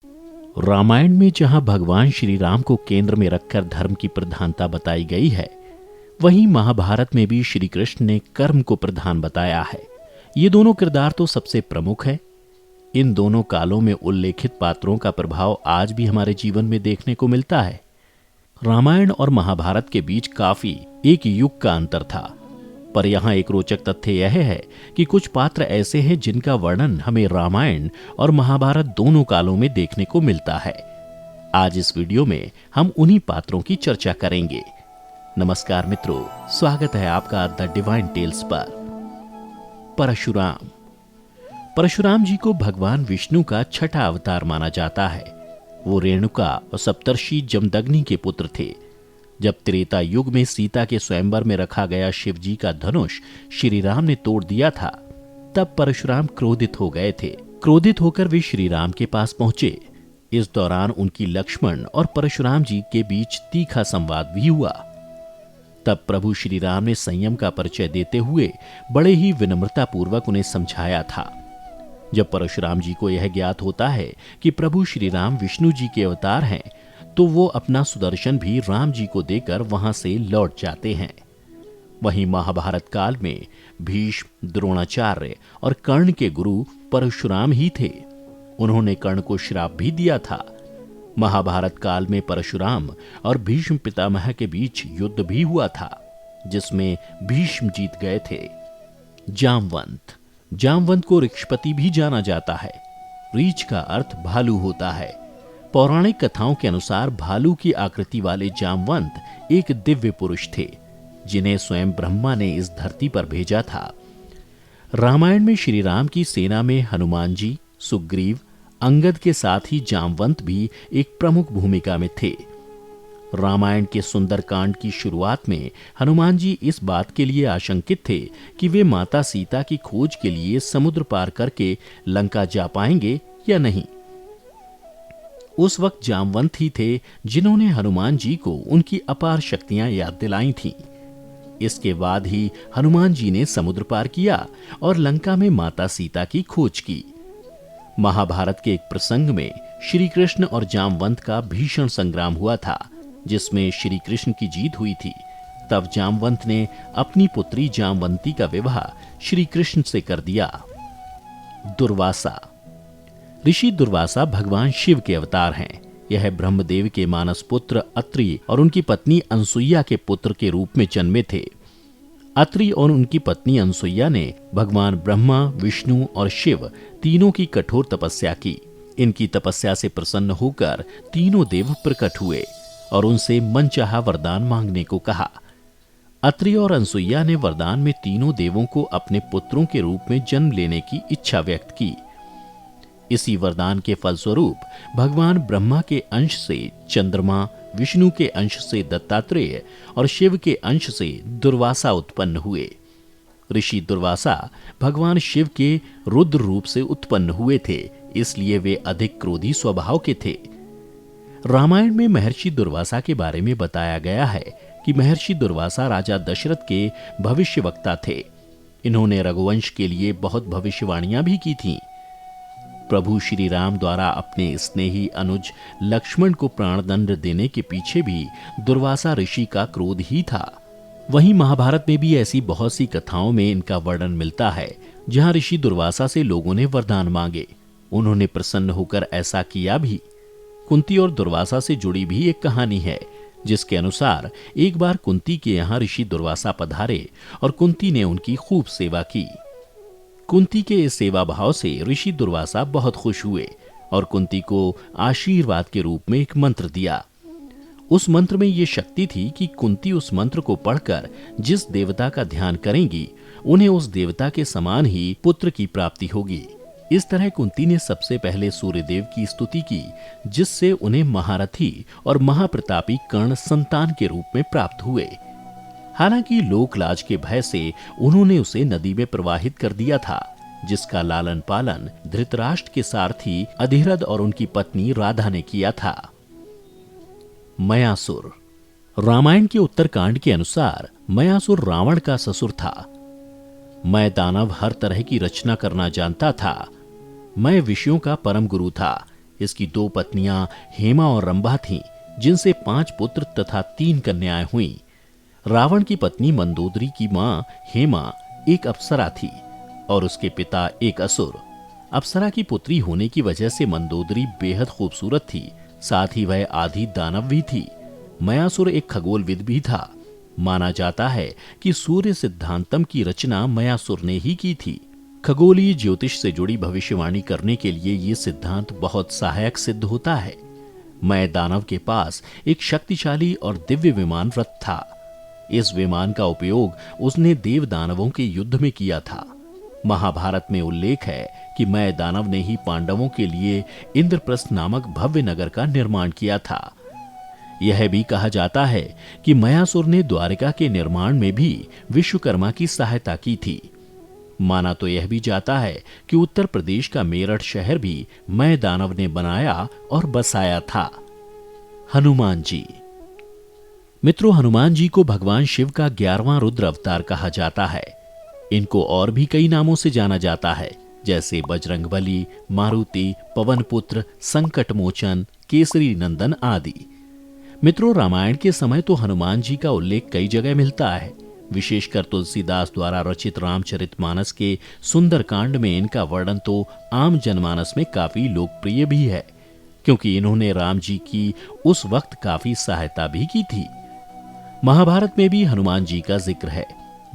रामायण में जहां भगवान श्री राम को केंद्र में रखकर धर्म की प्रधानता बताई गई है, वहीं महाभारत में भी श्री कृष्ण ने कर्म को प्रधान बताया है। ये दोनों किरदार तो सबसे प्रमुख है। इन दोनों कालों में उल्लेखित पात्रों का प्रभाव आज भी हमारे जीवन में देखने को मिलता है। रामायण और महाभारत के बीच काफी एक युग का अंतर था, पर यहाँ एक रोचक तथ्य यह है कि कुछ पात्र ऐसे हैं जिनका वर्णन हमें रामायण और महाभारत दोनों कालों में देखने को मिलता है। आज इस वीडियो में हम उन्हीं पात्रों की चर्चा करेंगे। नमस्कार मित्रों, स्वागत है आपका द डिवाइन टेल्स पर। परशुराम। परशुराम जी को भगवान विष्णु का छठा अवतार माना जाता है। वो रेणुका और सप्तर्षि जमदग्नि के पुत्र थे। जब त्रेता युग में सीता के स्वयंवर में रखा गया शिव जी का धनुष श्री राम ने तोड़ दिया था, तब परशुराम क्रोधित हो गए थे। क्रोधित होकर वे श्री राम के पास पहुंचे। इस दौरान उनकी लक्ष्मण और परशुराम जी के बीच तीखा संवाद भी हुआ। तब प्रभु श्री राम ने संयम का परिचय देते हुए बड़े ही विनम्रता पूर्वक उन्हें समझाया था। जब परशुराम जी को यह ज्ञात होता है कि प्रभु श्री राम विष्णु जी के अवतार हैं, तो वो अपना सुदर्शन भी राम जी को देकर वहां से लौट जाते हैं। वहीं महाभारत काल में भीष्म, द्रोणाचार्य और कर्ण के गुरु परशुराम ही थे। उन्होंने कर्ण को श्राप भी दिया था। महाभारत काल में परशुराम और भीष्म पितामह के बीच युद्ध भी हुआ था, जिसमें भीष्म जीत गए थे। जामवंत। जामवंत को ऋक्षपति भी जाना जाता है। रीछ का अर्थ भालू होता है। पौराणिक कथाओं के अनुसार भालू की आकृति वाले जामवंत एक दिव्य पुरुष थे, जिन्हें स्वयं ब्रह्मा ने इस धरती पर भेजा था। रामायण में श्री राम की सेना में हनुमान जी, सुग्रीव, अंगद के साथ ही जामवंत भी एक प्रमुख भूमिका में थे। रामायण के सुंदरकांड की शुरुआत में हनुमान जी इस बात के लिए आशंकित थे कि वे माता सीता की खोज के लिए समुद्र पार करके लंका जा पाएंगे या नहीं। उस वक्त जामवंत ही थे जिन्होंने हनुमान जी को उनकी अपार शक्तियां याद दिलाई थीं। इसके बाद ही हनुमान जी ने समुद्र पार किया और लंका में माता सीता की खोज की। महाभारत के एक प्रसंग में श्री कृष्ण और जामवंत का भीषण संग्राम हुआ था, जिसमें श्री कृष्ण की जीत हुई थी। तब जामवंत ने अपनी पुत्री जामवंती का विवाह श्री कृष्ण से कर दिया। दुर्वासा। ऋषि दुर्वासा भगवान शिव के अवतार हैं। यह ब्रह्मदेव के मानस पुत्र अत्रि और उनकी पत्नी अनसुईया के पुत्र के रूप में जन्मे थे। अत्रि और उनकी पत्नी अनसुईया ने भगवान ब्रह्मा, विष्णु और शिव तीनों की कठोर तपस्या की। इनकी तपस्या से प्रसन्न होकर तीनों देव प्रकट हुए और उनसे मनचाहा वरदान मांगने को कहा। अत्रि और अनसुईया ने वरदान में तीनों देवों को अपने पुत्रों के रूप में जन्म लेने की इच्छा व्यक्त की। इसी वरदान के फलस्वरूप भगवान ब्रह्मा के अंश से चंद्रमा, विष्णु के अंश से दत्तात्रेय और शिव के अंश से दुर्वासा उत्पन्न हुए। ऋषि दुर्वासा भगवान शिव के रुद्र रूप से उत्पन्न हुए थे, इसलिए वे अधिक क्रोधी स्वभाव के थे। रामायण में महर्षि दुर्वासा के बारे में बताया गया है कि महर्षि दुर्वासा राजा दशरथ के भविष्यवक्ता थे। इन्होंने रघुवंश के लिए बहुत भविष्यवाणियां भी की थीं। प्रभु श्री राम द्वारा अपने स्नेही अनुज लक्ष्मण को प्राणदंड देने के पीछे भी दुर्वासा ऋषि का क्रोध ही था। वहीं महाभारत में भी ऐसी बहुत सी कथाओं में इनका वर्णन मिलता है, जहां ऋषि दुर्वासा से लोगों ने वरदान मांगे। उन्होंने प्रसन्न होकर ऐसा किया भी। कुंती और दुर्वासा से जुड़ी भी एक कहानी है, जिसके अनुसार एक बार कुंती के यहाँ ऋषि दुर्वासा पधारे और कुंती ने उनकी खूब सेवा की। कुंती के इस सेवा भाव से ऋषि दुर्वासा बहुत खुश हुए और कुंती को आशीर्वाद के रूप में एक मंत्र दिया। उस मंत्र में यह शक्ति थी कि कुंती उस मंत्र को पढ़कर जिस देवता का ध्यान करेंगी, उन्हें उस देवता के समान ही पुत्र की प्राप्ति होगी। इस तरह कुंती ने सबसे पहले सूर्यदेव की स्तुति की, जिससे उन्हें महारथी और महाप्रतापी कर्ण संतान के रूप में प्राप्त हुए। हालांकि लोकलाज के भय से उन्होंने उसे नदी में प्रवाहित कर दिया था, जिसका लालन पालन धृतराष्ट्र के सारथी अधिरथ और उनकी पत्नी राधा ने किया था। मयासुर। रामायण के उत्तरकांड के अनुसार मयासुर रावण का ससुर था। मैं दानव हर तरह की रचना करना जानता था। मैं विषयों का परम गुरु था, इसकी 2 पत्नियां हेमा और रंभा थीं, जिनसे 5 पुत्र तथा 3 कन्याएं हुईं। रावण की पत्नी मंदोदरी की मां हेमा एक अप्सरा थी और उसके पिता एक असुर। अप्सरा की पुत्री होने की वजह से मंदोदरी बेहद खूबसूरत थी, साथ ही वह आधी दानव भी थी। मयासुर एक खगोलविद भी था। माना जाता है कि सूर्य सिद्धांतम की रचना मयासुर ने ही की थी। खगोलीय ज्योतिष से जुड़ी भविष्यवाणी करने के लिए ये सिद्धांत बहुत सहायक सिद्ध होता है। मय दानव के पास एक शक्तिशाली और दिव्य विमान रथ था। इस विमान का उपयोग उसने देव दानवों के युद्ध में किया था। महाभारत में उल्लेख है कि मय दानव ने ही पांडवों के लिए इंद्रप्रस्थ नामक भव्य नगर का निर्माण किया था। यह भी कहा जाता है कि मयासुर ने द्वारिका के निर्माण में भी विश्वकर्मा की सहायता की थी। माना तो यह भी जाता है कि उत्तर प्रदेश का मेरठ शहर भी मय दानव ने बनाया और बसाया था। हनुमान जी। मित्रों, हनुमान जी को भगवान शिव का 11वां रुद्र अवतार कहा जाता है। इनको और भी कई नामों से जाना जाता है, जैसे बजरंगबली, मारुति, पवनपुत्र, संकटमोचन, केसरी नंदन आदि। मित्रों, रामायण के समय तो हनुमान जी का उल्लेख कई जगह मिलता है। विशेषकर तुलसीदास द्वारा रचित रामचरितमानस के सुंदरकांड में इनका वर्णन तो आम जनमानस में काफी लोकप्रिय भी है, क्योंकि इन्होंने राम जी की उस वक्त काफी सहायता भी की थी। महाभारत में भी हनुमान जी का जिक्र है।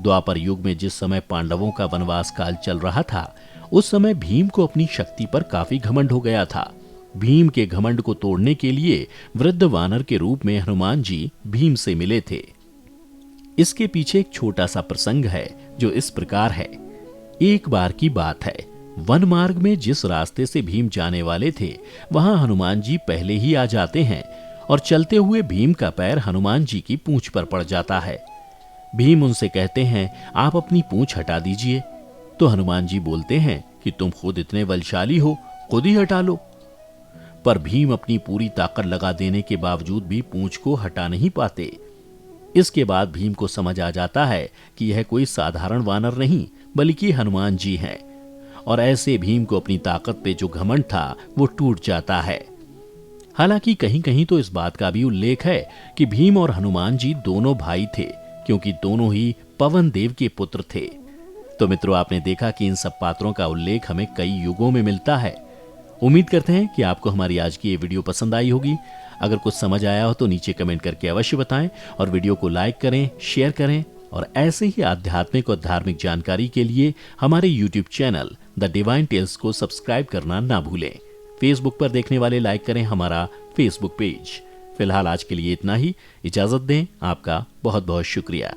द्वापर युग में जिस समय पांडवों का वनवास काल चल रहा था, उस समय भीम को अपनी शक्ति पर काफी घमंड हो गया था। भीम के घमंड को तोड़ने के लिए वृद्ध वानर के रूप में हनुमान जी भीम से मिले थे। इसके पीछे एक छोटा सा प्रसंग है जो इस प्रकार है। एक बार की बात है, वन मार्ग में जिस रास्ते से भीम जाने वाले थे, वहां हनुमान जी पहले ही आ जाते हैं और चलते हुए भीम का पैर हनुमान जी की पूंछ पर पड़ जाता है। भीम उनसे कहते हैं, आप अपनी पूंछ हटा दीजिए। तो हनुमान जी बोलते हैं कि तुम खुद इतने बलशाली हो, खुद ही हटा लो। पर भीम अपनी पूरी ताकत लगा देने के बावजूद भी पूंछ को हटा नहीं पाते। इसके बाद भीम को समझ आ जाता है कि यह कोई साधारण वानर नहीं बल्कि हनुमान जी हैं, और ऐसे भीम को अपनी ताकत पे जो घमंड था वो टूट जाता है। हालांकि कहीं कहीं तो इस बात का भी उल्लेख है कि भीम और हनुमान जी दोनों भाई थे, क्योंकि दोनों ही पवन देव के पुत्र थे। तो मित्रों, आपने देखा कि इन सब पात्रों का उल्लेख हमें कई युगों में मिलता है। उम्मीद करते हैं कि आपको हमारी आज की ये वीडियो पसंद आई होगी। अगर कुछ समझ आया हो तो नीचे कमेंट करके अवश्य बताएं और वीडियो को लाइक करें, शेयर करें, और ऐसे ही आध्यात्मिक और धार्मिक जानकारी के लिए हमारे YouTube channel the divine tales को सब्सक्राइब करना ना भूलें। फेसबुक पर देखने वाले लाइक करें हमारा फेसबुक पेज। फिलहाल आज के लिए इतना ही। इजाजत दें। आपका बहुत बहुत शुक्रिया।